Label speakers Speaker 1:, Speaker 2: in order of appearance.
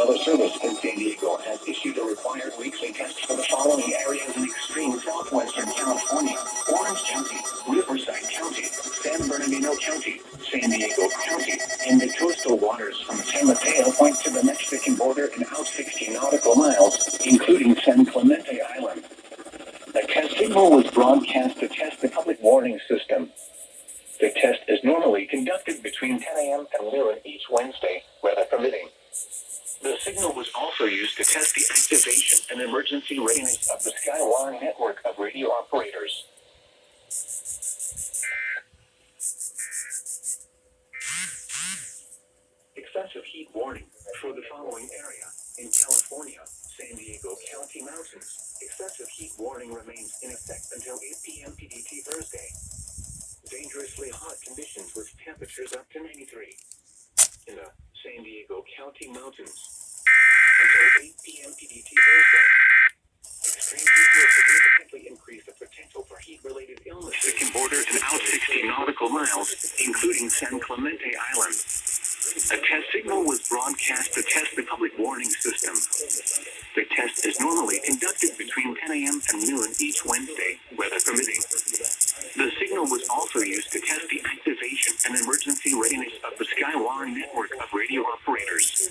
Speaker 1: Weather Service in San Diego has issued a required weekly test for the following areas in extreme southwestern California: Orange County, Riverside County, San Bernardino County, San Diego County, and the coastal waters from San Mateo Point to the Mexican border and out 60 nautical miles, including San Clemente Island. A test signal was broadcast to test the public warning system. The test is normally conducted between 10 a.m. and noon each Wednesday, weather permitting. The signal was also used to test the activation and emergency readiness of the Skywire network of radio operators. Excessive heat warning for the following area. In California, San Diego County Mountains, excessive heat warning remains in effect until 8 p.m. PDT Thursday. Dangerously hot conditions with temperatures up to 93. In the San Diego County Mountains, until 8 p.m. PDT Thursday. Extreme heat will significantly increase the potential for heat-related illnesses. Mexican border and out 60 nautical miles, including San Clemente Island. A test signal was broadcast to test the public warning system. The test is normally conducted between 10 a.m. and noon each Wednesday, weather permitting. The signal was also used to test the activation and emergency readiness of the Skywire network of radio operators.